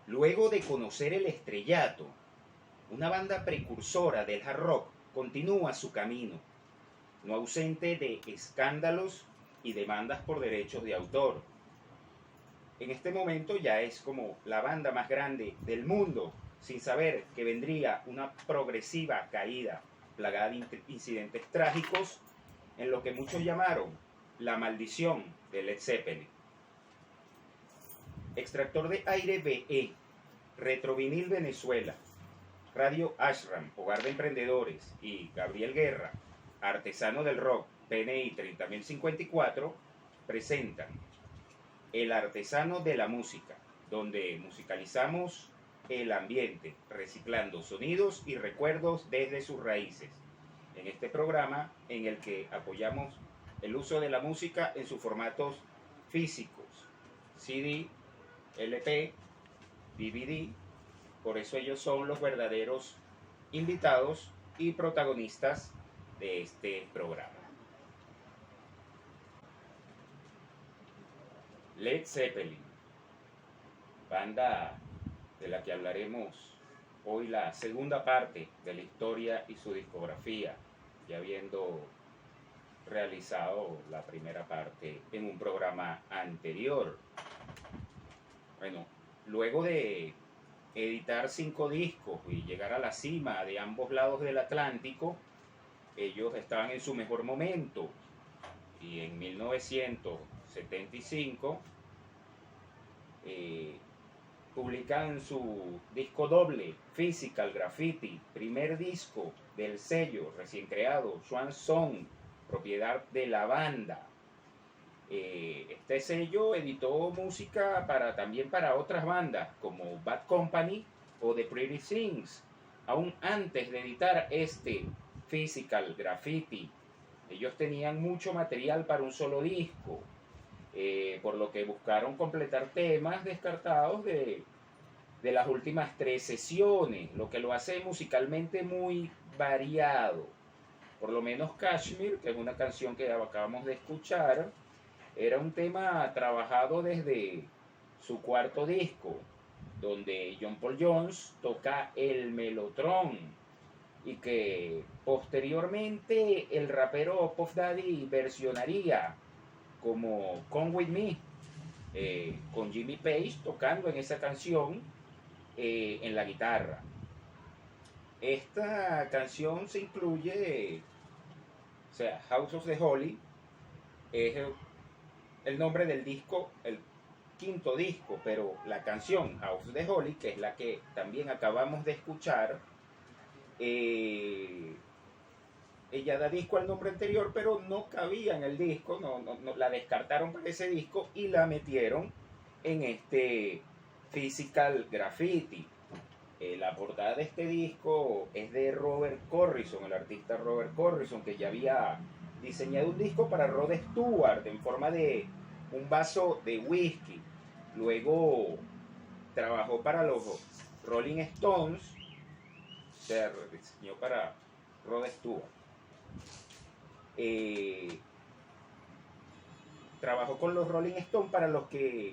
Luego de conocer el estrellato, una banda precursora del hard rock continúa su camino, no ausente de escándalos y demandas por derechos de autor. En este momento ya es como la banda más grande del mundo, sin saber que vendría una progresiva caída, plagada de incidentes trágicos, en lo que muchos llamaron la maldición de Led Zeppelin. Extractor de aire BE, Retrovinil Venezuela, Radio Ashram, Hogar de Emprendedores, y Gabriel Guerra, Artesano del Rock, PNI 30054, presentan El Artesano de la Música, donde musicalizamos el ambiente, reciclando sonidos y recuerdos desde sus raíces. En este programa en el que apoyamos el uso de la música en sus formatos físicos, CD, LP, DVD, por eso ellos son los verdaderos invitados y protagonistas de este programa. Led Zeppelin, banda de la que hablaremos hoy, la segunda parte de la historia y su discografía, ya habiendo realizado la primera parte en un programa anterior. Bueno, luego de editar 5 discos y llegar a la cima de ambos lados del Atlántico, ellos estaban en su mejor momento, y en 1975 publican su disco doble, Physical Graffiti, primer disco del sello recién creado, Swan Song, propiedad de la banda. Este sello editó música también para otras bandas como Bad Company o The Pretty Things. Aún antes de editar este Physical Graffiti, ellos tenían mucho material para un solo disco, por lo que buscaron completar temas descartados de las últimas 3 sesiones, lo que lo hace musicalmente muy variado. Por lo menos Kashmir, que es una canción que acabamos de escuchar, era un tema trabajado desde su cuarto disco, donde John Paul Jones toca el melotron, y que posteriormente el rapero Puff Daddy versionaría como Come With Me, con Jimmy Page tocando en esa canción en la guitarra. Esta canción se incluye, o sea, House of the Holy es el nombre del disco, el quinto disco, pero la canción House of the Holy, que es la que también acabamos de escuchar, ella da disco al nombre anterior, pero no cabía en el disco, no, la descartaron para ese disco y la metieron en este Physical Graffiti. La portada de este disco es de Robert Corrison, el artista Robert Corrison, que ya había diseñado un disco para Rod Stewart en forma de un vaso de whisky. Luego trabajó para los Rolling Stones, se diseñó para Rod Stewart. Trabajó con los Rolling Stones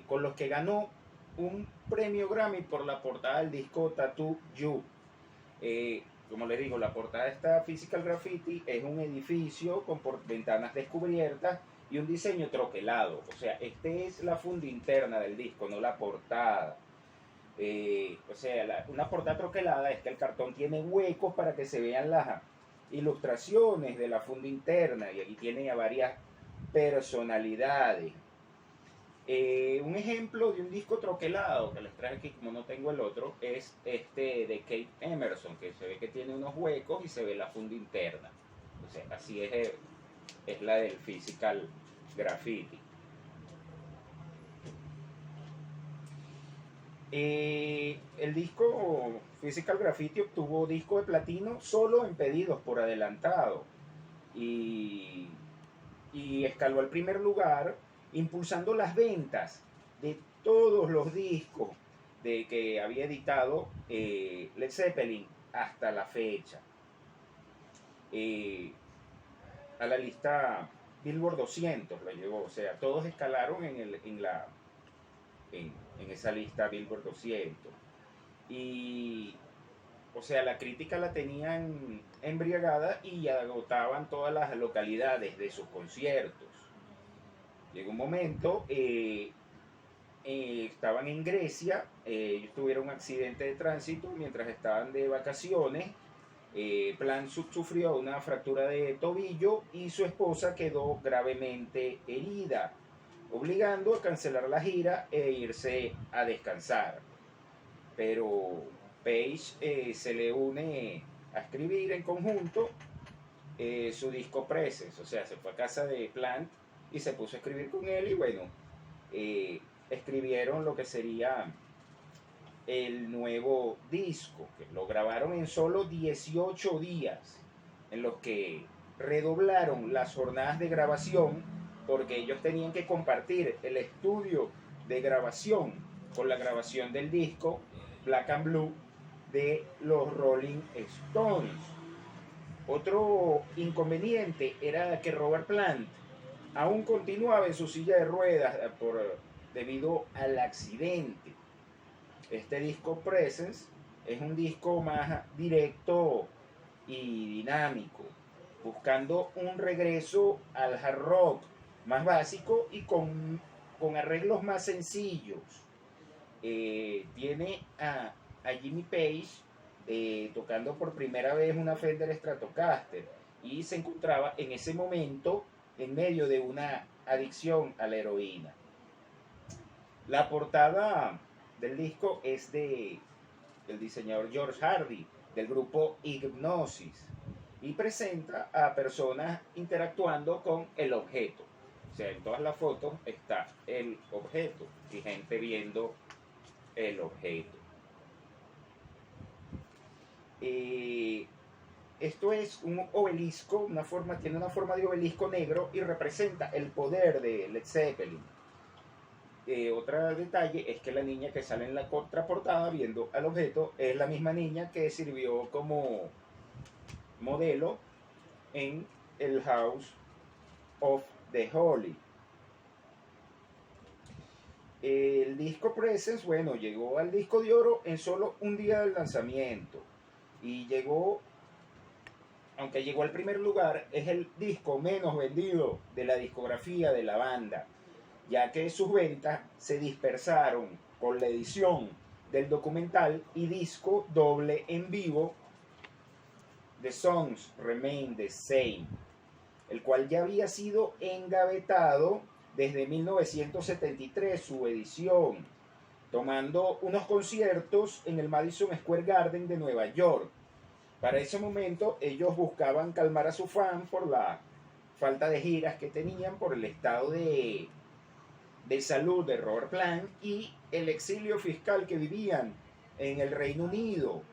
con los que ganó un premio Grammy por la portada del disco Tattoo You. Como les digo, la portada de esta Physical Graffiti es un edificio con ventanas descubiertas y un diseño troquelado. O sea, es la funda interna del disco, no la portada. Una portada troquelada es que el cartón tiene huecos para que se vean las ilustraciones de la funda interna, y aquí tiene a varias personalidades. Un ejemplo de un disco troquelado que les traje aquí, como no tengo el otro, es este de Kate Emerson, que se ve que tiene unos huecos y se ve la funda interna. O sea, así es la del Physical Graffiti. El disco Physical Graffiti obtuvo disco de platino solo en pedidos por adelantado, y escaló al primer lugar, impulsando las ventas de todos los discos que había editado Led Zeppelin hasta la fecha. A la lista Billboard 200 lo llevó, o sea, todos escalaron en esa lista Billboard 200. Y, o sea, la crítica la tenían embriagada y agotaban todas las localidades de sus conciertos. Llegó un momento, estaban en Grecia, ellos tuvieron un accidente de tránsito mientras estaban de vacaciones. Plant sufrió una fractura de tobillo y su esposa quedó gravemente herida, obligando a cancelar la gira e irse a descansar. Pero Page se le une a escribir en conjunto su disco Presence, o sea, se fue a casa de Plant y se puso a escribir con él y bueno, escribieron lo que sería el nuevo disco, que lo grabaron en solo 18 días, en los que redoblaron las jornadas de grabación, porque ellos tenían que compartir el estudio de grabación con la grabación del disco Black and Blue de los Rolling Stones. Otro inconveniente era que Robert Plant aún continuaba en su silla de ruedas debido al accidente. Este disco Presence es un disco más directo y dinámico, buscando un regreso al hard rock más básico y con arreglos más sencillos. Tiene a Jimmy Page tocando por primera vez una Fender Stratocaster y se encontraba en ese momento en medio de una adicción a la heroína. La portada del disco es del diseñador George Hardy, del grupo Hipgnosis, y presenta a personas interactuando con el objeto. O sea, en todas las fotos está el objeto y gente viendo el objeto. Esto es un obelisco, tiene una forma de obelisco negro y representa el poder de Led Zeppelin. Otro detalle es que la niña que sale en la contraportada viendo al objeto es la misma niña que sirvió como modelo en el House of the Holy. El disco Presence, bueno, llegó al disco de oro en solo un día del lanzamiento y aunque llegó al primer lugar, es el disco menos vendido de la discografía de la banda, ya que sus ventas se dispersaron con la edición del documental y disco doble en vivo The Songs Remain the Same, el cual ya había sido engavetado desde 1973, su edición, tomando unos conciertos en el Madison Square Garden de Nueva York. Para ese momento ellos buscaban calmar a su fan por la falta de giras que tenían, por el estado de salud de Robert Plant y el exilio fiscal que vivían en el Reino Unido.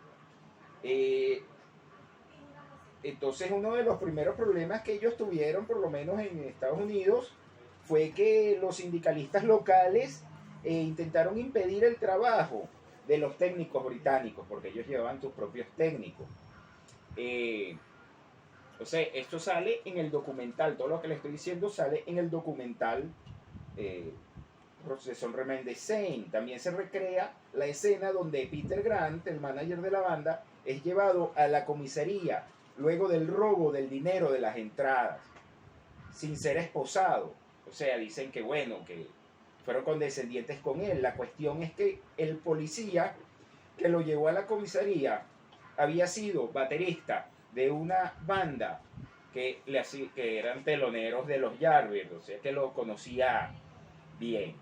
Entonces uno de los primeros problemas que ellos tuvieron, por lo menos en Estados Unidos, fue que los sindicalistas locales intentaron impedir el trabajo de los técnicos británicos, porque ellos llevaban sus propios técnicos. O sea, esto sale en el documental, todo lo que les estoy diciendo sale en el documental The Songs Remain the Same. También se recrea la escena donde Peter Grant, el manager de la banda, es llevado a la comisaría luego del robo del dinero de las entradas, sin ser esposado. O sea, dicen que bueno, que fueron condescendientes con él. La cuestión es que el policía que lo llevó a la comisaría había sido baterista de una banda que eran teloneros de los Yardbirds, o sea que lo conocía bien.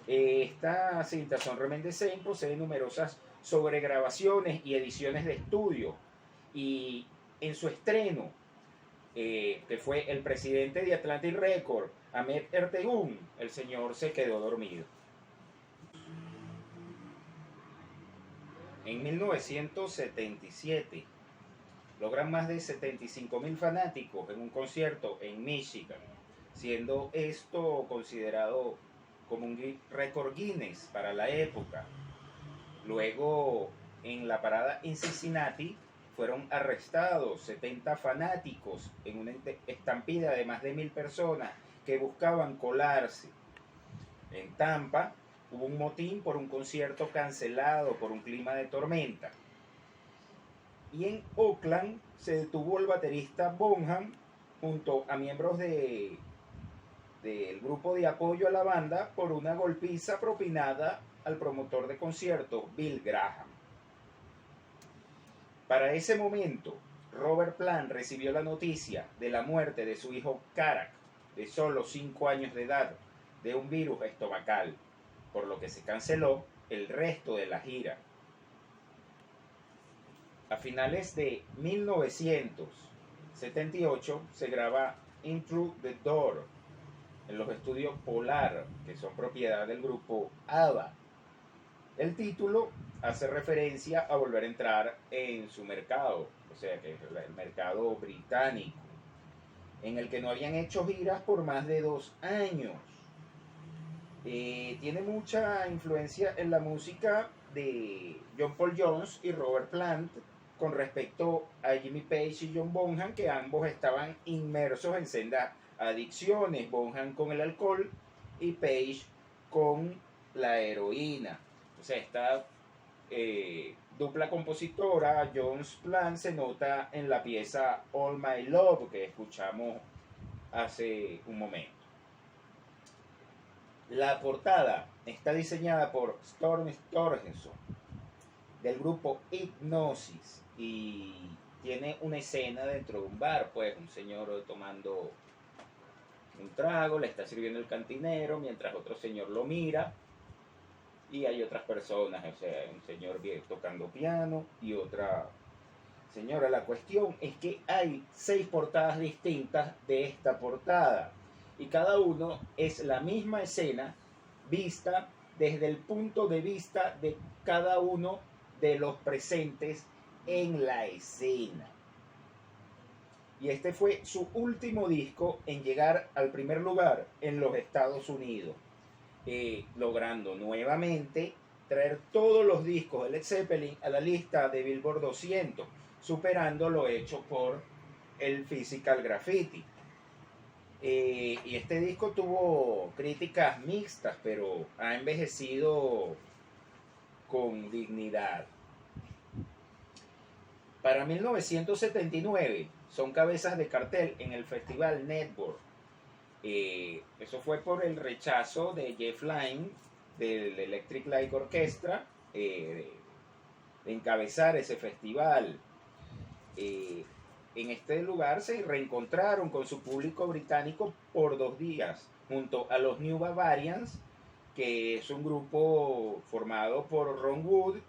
Esta cinta Songs Remain the Same posee numerosas sobregrabaciones y ediciones de estudio, y en su estreno, que fue el presidente de Atlantic Records, Ahmet Ertegun, el señor se quedó dormido. En 1977 logran más de 75.000 fanáticos en un concierto en Michigan, siendo esto considerado como un récord Guinness para la época. Luego, en la parada en Cincinnati, fueron arrestados 70 fanáticos en una estampida de más de 1.000 personas que buscaban colarse. En Tampa, hubo un motín por un concierto cancelado por un clima de tormenta. Y en Oakland se detuvo el baterista Bonham junto a miembros del grupo de apoyo a la banda por una golpiza propinada al promotor de conciertos Bill Graham. Para ese momento, Robert Plant recibió la noticia de la muerte de su hijo Karak, de solo 5 años de edad, de un virus estomacal, por lo que se canceló el resto de la gira. A finales de 1978 se graba Into the Door en los estudios Polar, que son propiedad del grupo ABBA. El título hace referencia a volver a entrar en su mercado, o sea que es el mercado británico, en el que no habían hecho giras por más de 2 años. Tiene mucha influencia en la música de John Paul Jones y Robert Plant con respecto a Jimmy Page y John Bonham, que ambos estaban inmersos en sendas adicciones, Bonham con el alcohol y Page con la heroína. O sea, esta dupla compositora, Jones Plant, se nota en la pieza All My Love que escuchamos hace un momento. La portada está diseñada por Storm Thorgerson del grupo Hipnosis y tiene una escena dentro de un bar, pues un señor tomando un trago, le está sirviendo el cantinero mientras otro señor lo mira y hay otras personas, o sea, un señor tocando piano y otra señora. La cuestión es que hay 6 portadas distintas de esta portada y cada uno es la misma escena vista desde el punto de vista de cada uno de los presentes en la escena. Y este fue su último disco en llegar al primer lugar en los Estados Unidos, logrando nuevamente traer todos los discos de Led Zeppelin a la lista de Billboard 200, superando lo hecho por el Physical Graffiti. Y este disco tuvo críticas mixtas, pero ha envejecido con dignidad. Para 1979 son cabezas de cartel en el festival Network. Eso fue por el rechazo de Jeff Lynne del Electric Light Orchestra de encabezar ese festival. En este lugar se reencontraron con su público británico por 2 días, junto a los New Bavarians, que es un grupo formado por Ron Wood,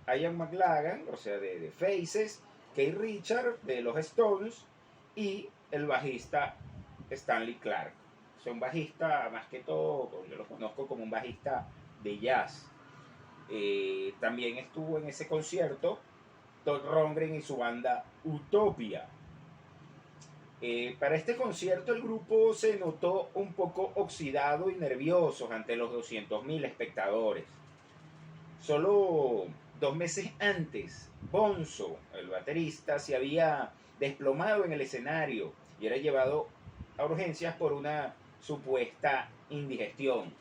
Ian McLagan, o sea, de Faces, Keith Richards, de los Stones, y el bajista Stanley Clarke. Es un bajista, más que todo, yo lo conozco como un bajista de jazz. También estuvo en ese concierto Todd Rundgren y su banda Utopia. Para este concierto el grupo se notó un poco oxidado y nervioso ante los 200.000 espectadores. Solo 2 meses antes, Bonzo, el baterista, se había desplomado en el escenario y era llevado a urgencias por una supuesta indigestión.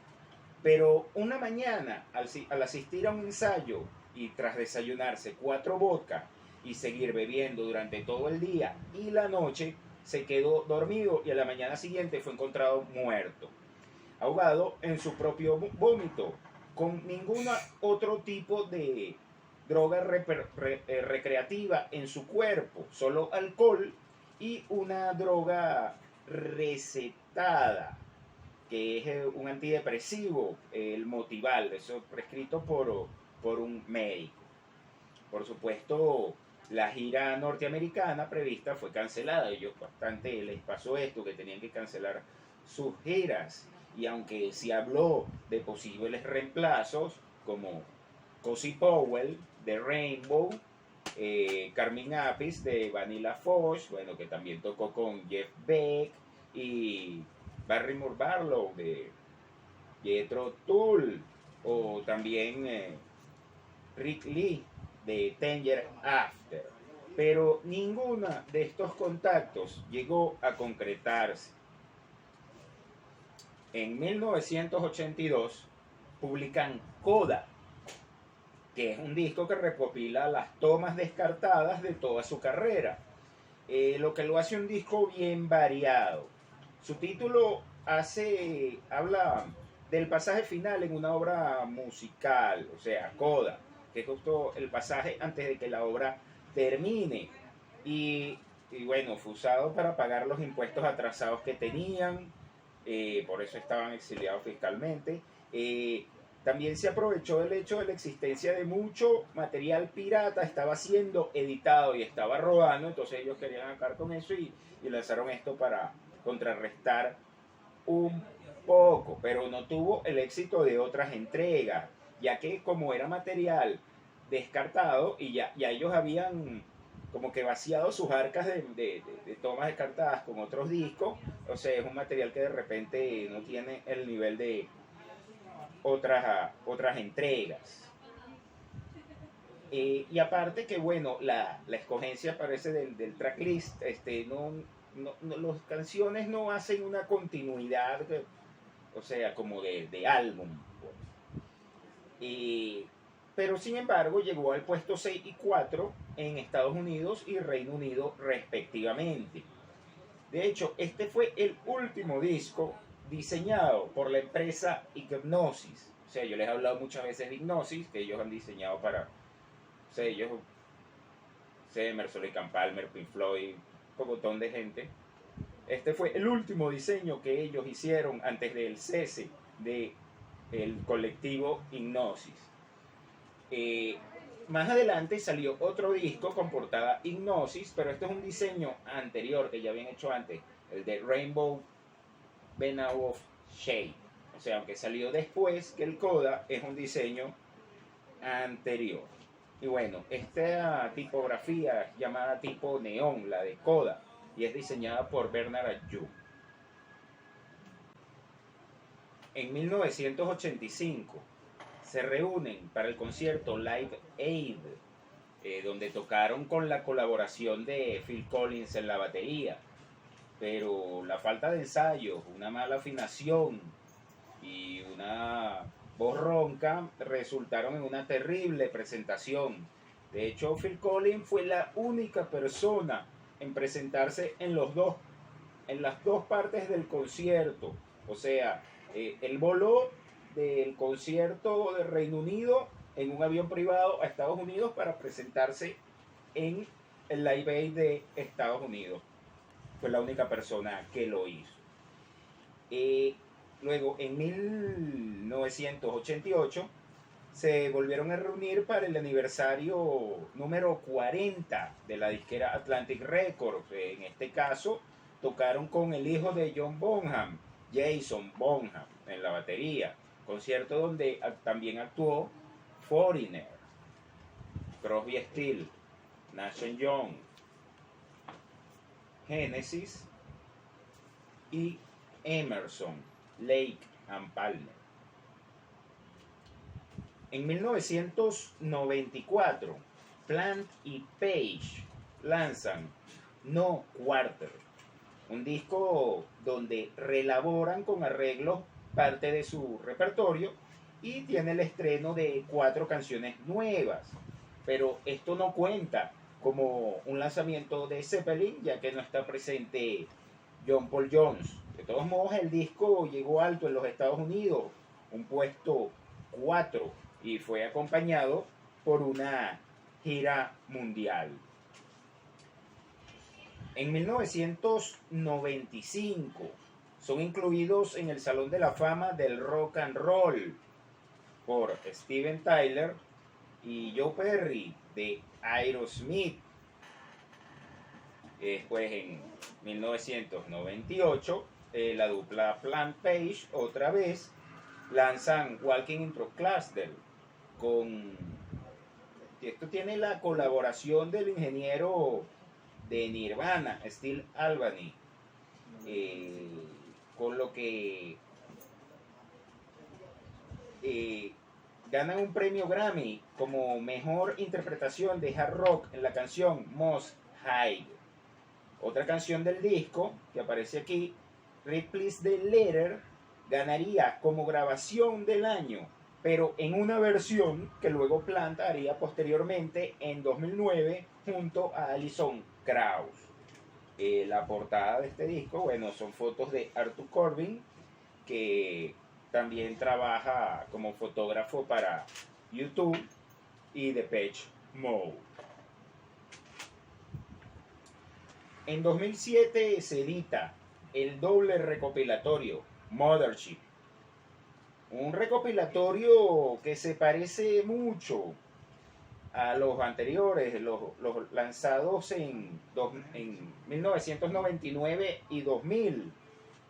Pero una mañana, al asistir a un ensayo y tras desayunarse 4 vodka y seguir bebiendo durante todo el día y la noche, se quedó dormido y a la mañana siguiente fue encontrado muerto, ahogado en su propio vómito, con ningún otro tipo de droga recreativa en su cuerpo, solo alcohol y una droga recetada, que es un antidepresivo, el Motival, eso prescrito por un médico. Por supuesto, la gira norteamericana prevista fue cancelada. Ellos bastante les pasó esto, que tenían que cancelar sus giras. Y aunque se habló de posibles reemplazos, como Cozy Powell de Rainbow, Carmine Appice de Vanilla Fudge, bueno, que también tocó con Jeff Beck, y Barrymore Barlow de Jethro Tull, o también Rick Lee de Danger After. Pero ninguno de estos contactos llegó a concretarse. En 1982 publican Coda, que es un disco que recopila las tomas descartadas de toda su carrera, lo que lo hace un disco bien variado. Su título habla del pasaje final en una obra musical, o sea, Coda, que es justo el pasaje antes de que la obra termine. Y, y bueno, fue usado para pagar los impuestos atrasados que tenían, por eso estaban exiliados fiscalmente. También se aprovechó del hecho de la existencia de mucho material pirata, estaba siendo editado y estaba rodando, entonces ellos querían acabar con eso y lanzaron esto para contrarrestar un poco, pero no tuvo el éxito de otras entregas, ya que como era material descartado y ya ellos habían como que vaciado sus arcas de tomas descartadas con otros discos, o sea, es un material que de repente no tiene el nivel de otras entregas. Y aparte que, bueno, la escogencia parece del tracklist, las canciones no hacen una continuidad, o sea, como de álbum. Pues. Pero sin embargo llegó al puesto 6 y 4 en Estados Unidos y Reino Unido respectivamente. De hecho, este fue el último disco diseñado por la empresa Hipgnosis. O sea, yo les he hablado muchas veces de Hipgnosis, que ellos han diseñado para, o sea, ellos, Emerson, Lake and Palmer, Pink Floyd, un montón de gente. Este fue el último diseño que ellos hicieron antes del cese del colectivo Hipgnosis. Más adelante salió otro disco con portada Hipgnosis, pero este es un diseño anterior que ya habían hecho antes, el de Rainbow Venom of Shade. O sea, aunque salió después que el Coda, es un diseño anterior. Y bueno, esta tipografía es llamada tipo neón, la de Coda, y es diseñada por Bernard Ayu. En 1985 se reúnen para el concierto Live Aid, donde tocaron con la colaboración de Phil Collins en la batería. Pero la falta de ensayos, una mala afinación y una voz ronca resultaron en una terrible presentación. De hecho, Phil Collins fue la única persona en presentarse en las dos partes del concierto. O sea, él voló del concierto de Reino Unido en un avión privado a Estados Unidos para presentarse en el Live Aid de Estados Unidos. Fue la única persona que lo hizo. Luego, en 1988, se volvieron a reunir para el aniversario número 40 de la disquera Atlantic Records. En este caso, tocaron con el hijo de John Bonham, Jason Bonham, en la batería. Concierto donde también actuó Foreigner, Crosby, Stills, Nash & Young, Genesis y Emerson, Lake and Palmer. En 1994, Plant y Page lanzan No Quarter, un disco donde reelaboran con arreglos parte de su repertorio y tiene el estreno de 4 canciones nuevas. Pero esto no cuenta como un lanzamiento de Zeppelin, ya que no está presente John Paul Jones. De todos modos, el disco llegó alto en los Estados Unidos, un puesto 4, y fue acompañado por una gira mundial. En 1995 son incluidos en el Salón de la Fama del Rock and Roll por Steven Tyler y Joe Perry de Aerosmith. Después, en 1998, la dupla Plant Page otra vez lanzan Walking into Cluster esto tiene la colaboración del ingeniero de Nirvana, Steve Albini, con lo que ganan un premio Grammy como mejor interpretación de hard rock en la canción Most High. Otra canción del disco que aparece aquí, Read Please the Letter, ganaría como grabación del año, pero en una versión que luego Plant haría posteriormente en 2009 junto a Alison Krauss. La portada de este disco, bueno, son fotos de Arthur Corbin, que también trabaja como fotógrafo para YouTube y Depeche Mode. En 2007 se edita el doble recopilatorio Mothership, un recopilatorio que se parece mucho a los anteriores, los lanzados en 1999 y 2000,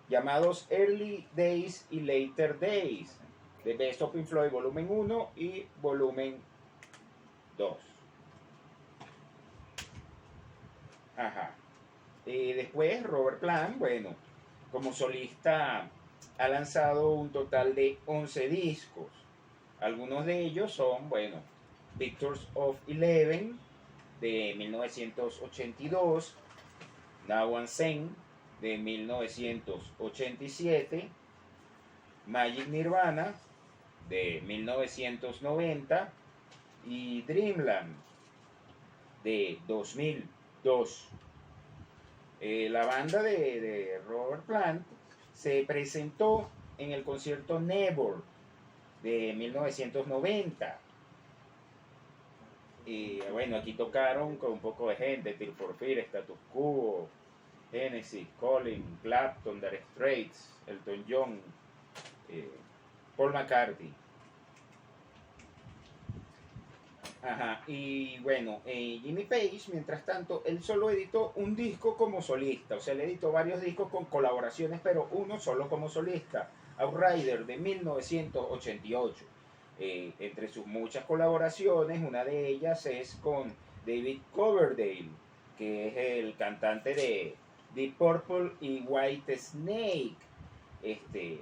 llamados Early Days y Later Days, de Best of Pink Floyd volumen 1 y volumen 2. Ajá. Después Robert Plant, bueno, como solista ha lanzado un total de 11 discos. Algunos de ellos son, bueno, Victors of Eleven de 1982, Now and Then de 1987, Magic Nirvana de 1990 y Dreamland de 2002. La banda de Robert Plant se presentó en el concierto Never de 1990. Y bueno, aquí tocaron con un poco de gente: Tears for Fears, Status Quo, Genesis, Colin, Clapton, Dire Straits, Elton John, Paul McCartney. Ajá, y bueno, Jimmy Page, mientras tanto, él solo editó un disco como solista, o sea, él editó varios discos con colaboraciones, pero uno solo como solista, Outrider de 1988. Entre sus muchas colaboraciones, una de ellas es con David Coverdale, que es el cantante de Deep Purple y White Snake,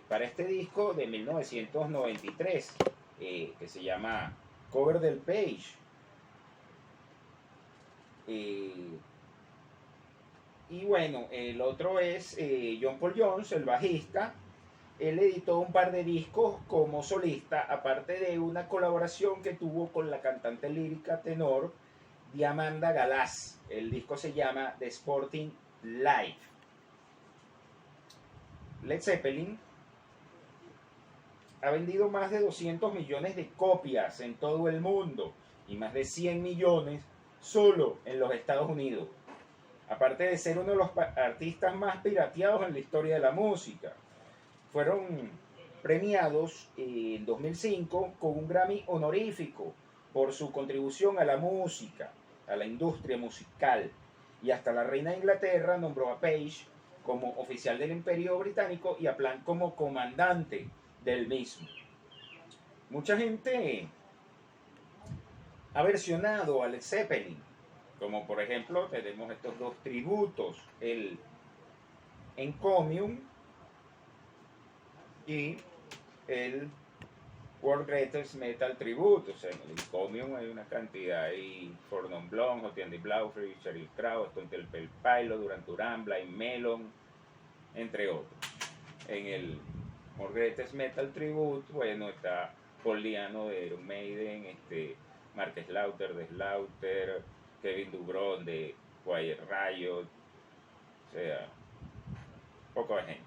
para este disco de 1993, que se llama Cover del Page. Y bueno, el otro es John Paul Jones, el bajista. Él editó un par de discos como solista, aparte de una colaboración que tuvo con la cantante lírica tenor Diamanda Galás. El disco se llama The Sporting Life. Led Zeppelin ha vendido más de 200 millones de copias en todo el mundo y más de 100 millones solo en los Estados Unidos. Aparte de ser uno de los artistas más pirateados en la historia de la música. Fueron premiados en 2005 con un Grammy honorífico por su contribución a la música, a la industria musical. Y hasta la reina de Inglaterra nombró a Page como oficial del Imperio Británico y a Plant como comandante del mismo. Mucha gente ha versionado a Led Zeppelin, como por ejemplo tenemos estos dos tributos, el Encomium y el World Greatest Metal Tribute. O sea, en el Encomium hay una cantidad ahí: Fordon Blom, Jotiandi Blaufrey, Sheryl Crow, Stone Temple Pilots, Duran Duran, Blind Melon, entre otros. En el World Greatest Metal Tribute, bueno, está Paul Diano de Iron Maiden, Mark Slaughter de Slaughter, Kevin Dubron de Quiet Riot. O sea, poco de gente.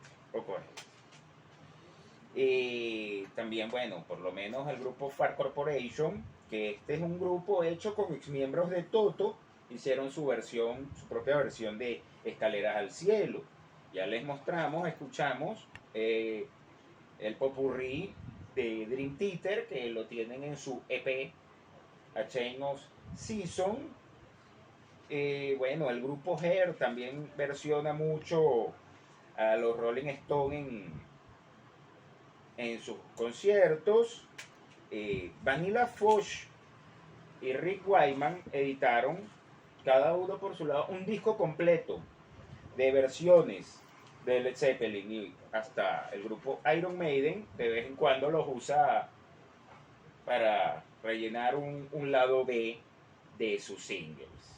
Y también, bueno, por lo menos el grupo Far Corporation, que este es un grupo hecho con exmiembros de Toto, hicieron su propia versión de Escaleras al Cielo. Ya les mostramos, escuchamos el popurrí de Dream Theater, que lo tienen en su EP A Chain of Season. Bueno, el grupo Hair también versiona mucho a los Rolling Stones en sus conciertos. Vanilla Fudge y Rick Wyman editaron, cada uno por su lado, un disco completo de versiones de Led Zeppelin, y hasta el grupo Iron Maiden de vez en cuando los usa para rellenar un lado B de sus singles.